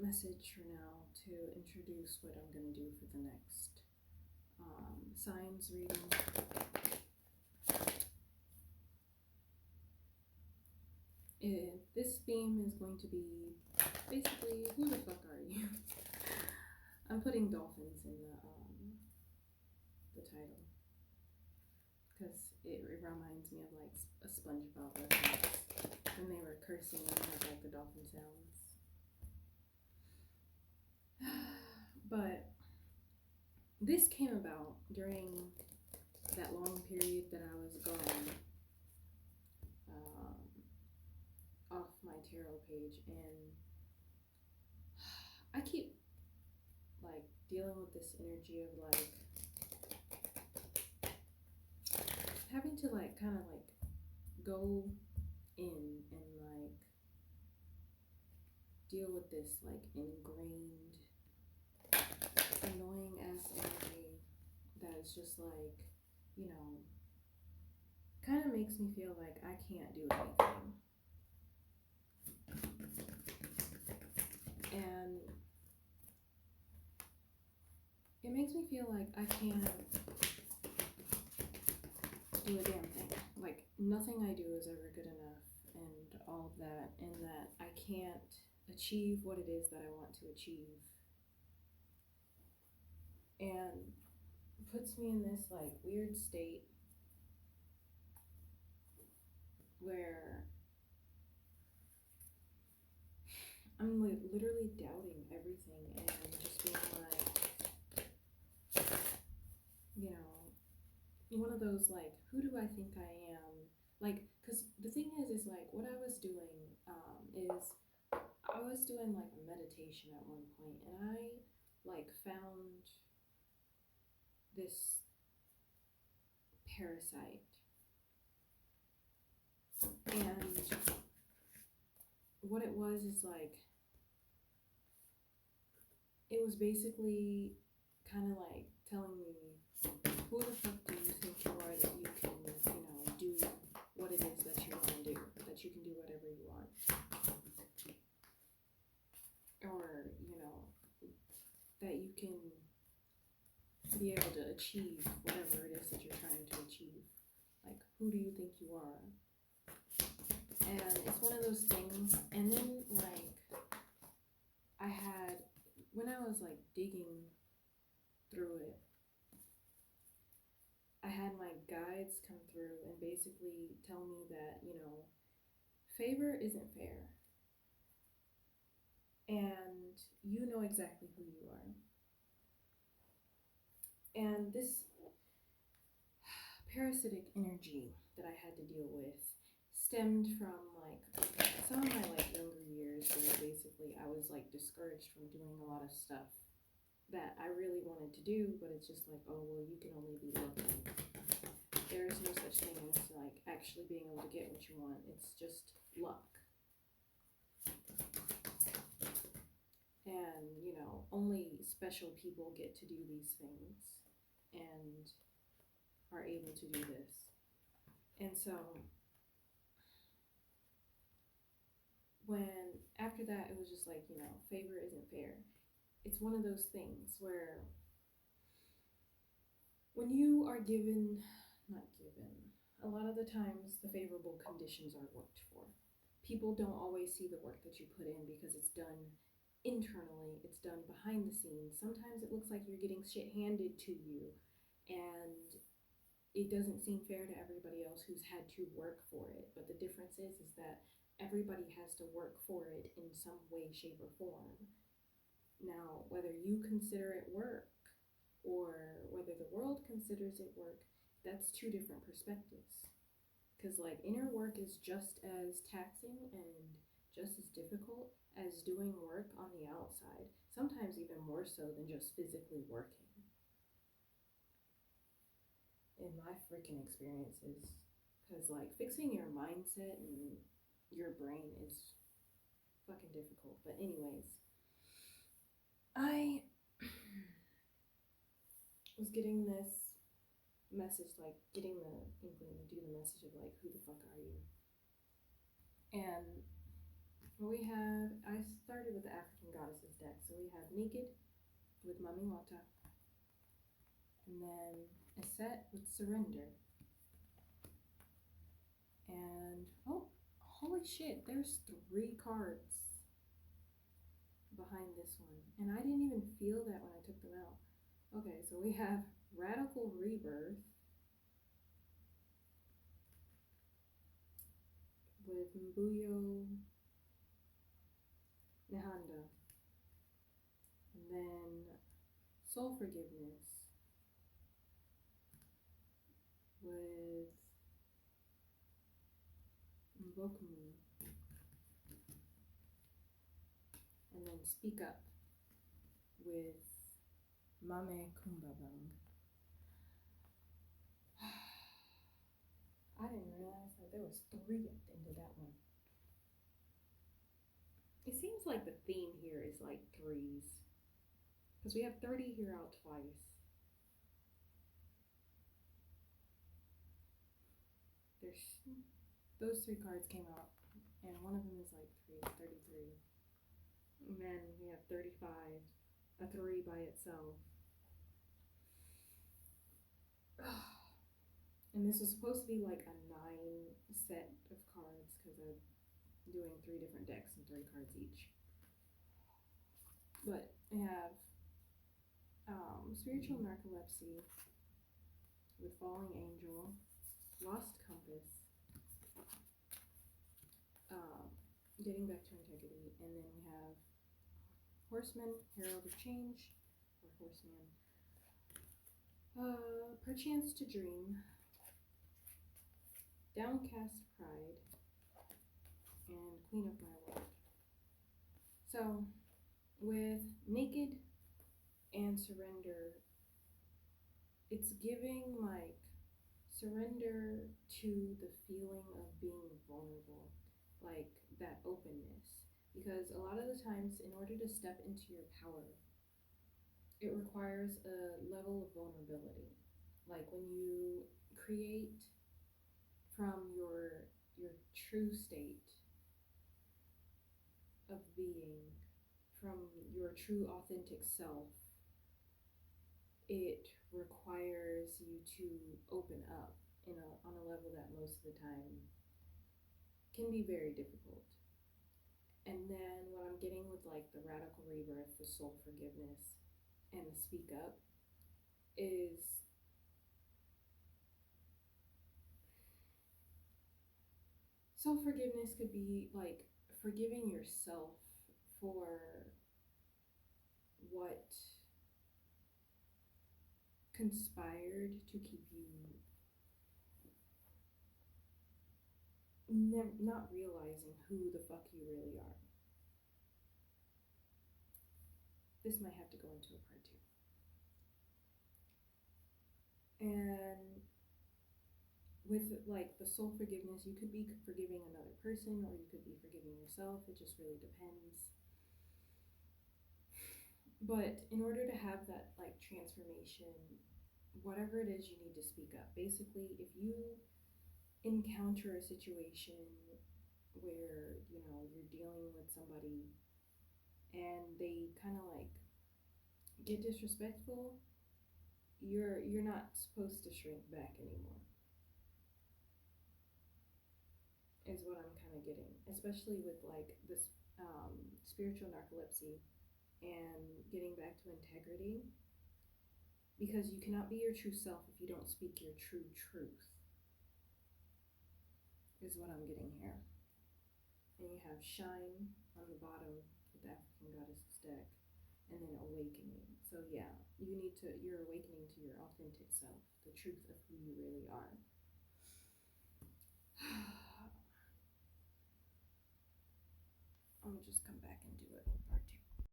message for now to introduce what I'm going to do for the next signs reading. This theme is going to be basically, who the fuck are you? I'm putting dolphins in the title because it reminds me of like a SpongeBob reference when they were cursing and had like the dolphin sounds. But this came about during that long period that I was gone off my tarot page, and I keep like dealing with this energy of like having to like kind of like go in and like deal with this like ingrained annoying ass energy that is just like, you know, kind of makes me feel like I can't do anything. And it makes me feel like I can't do a damn thing. Like, nothing I do is ever good enough and all of that, and that I can't achieve what it is that I want to achieve. And puts me in this like weird state where I'm like literally doubting everything and just being like, you know, one of those like, who do I think I am? Like, because the thing is like what I was doing is I was doing like a meditation at one point, and I like found this parasite, and what it was is like, it was basically kind of like telling me, who the fuck do you think you are that you can, you know, do what it is that you want to do, that you can do whatever you want, or, you know, that you can be able to achieve whatever it is that you're trying to achieve. Like, who do you think you are? And it's one of those things. And then like I had, when I was like digging through it, I had my guides come through and basically tell me that, you know, favor isn't fair, and you know exactly who you are. And this parasitic energy that I had to deal with stemmed from like some of my like younger years, where basically I was like discouraged from doing a lot of stuff that I really wanted to do, but it's just like, oh well, you can only be lucky. There is no such thing as like actually being able to get what you want. It's just luck. And, you know, only special people get to do these things and are able to do this. And so when after that, it was just like, you know, favor isn't fair. It's one of those things where when you are given, not given, a lot of the times the favorable conditions are worked for. People don't always see the work that you put in because it's done internally, it's done behind the scenes. Sometimes it looks like you're getting shit handed to you, and it doesn't seem fair to everybody else who's had to work for it. But the difference is that everybody has to work for it in some way, shape, or form. Now, whether you consider it work or whether the world considers it work, that's two different perspectives. Because like inner work is just as taxing and just as difficult as doing work on the outside, sometimes even more so than just physically working. In my freaking experiences, because like fixing your mindset and your brain is fucking difficult. But anyways, I was getting this message, like getting the inkling to do the message of like, who the fuck are you? And we have, I started with the African Goddesses deck. So we have Naked with Mami Wata, and then a set with Surrender. And, oh, holy shit, there's 3 cards behind this one. And I didn't even feel that when I took them out. Okay, so we have Radical Rebirth with Mbuyo Nehanda. And then Soul Forgiveness with Mbokumu. And then Speak Up with Mame Kumbabang. I didn't realize that there was 3 at the end of that one. It seems like the theme here is like 3s. Because we have 30 here out twice. There's those 3 cards came out, and one of them is like 33. And then we have 35, a 3 by itself. And this is supposed to be like a 9 set of cards because I'm doing 3 different decks and 3 cards each. But I have Spiritual Narcolepsy with Falling Angel, Lost Compass, Getting Back to Integrity, and then we have Horseman, Herald of Change, or Horseman, Perchance to Dream, Downcast Pride, and Queen of My World. So, with Naked and Surrender, it's giving like surrender to the feeling of being vulnerable, like that openness. Because a lot of the times, in order to step into your power, it requires a level of vulnerability. Like when you create from your true state of being, from your true authentic self, it requires you to open up on a level that most of the time can be very difficult. And then what I'm getting with like the Radical Rebirth, the Soul Forgiveness, and the Speak Up is soul forgiveness could be like forgiving yourself for what conspired to keep you not realizing who the fuck you really are. This might have to go into a part 2. And with like the soul forgiveness, you could be forgiving another person or you could be forgiving yourself. It just really depends. But in order to have that like transformation, whatever it is, you need to speak up. Basically, if you encounter a situation where you're dealing with somebody and they kind of like get disrespectful, you're not supposed to shrink back anymore, is what I'm kind of getting, especially with like this spiritual narcolepsy and getting back to integrity, because you cannot be your true self if you don't speak your true truth, is what I'm getting here. And you have Shine on the bottom with the African Goddesses deck, and then Awakening. So yeah, you're awakening to your authentic self, the truth of who you really are. I'm gonna just come back and do it part 2.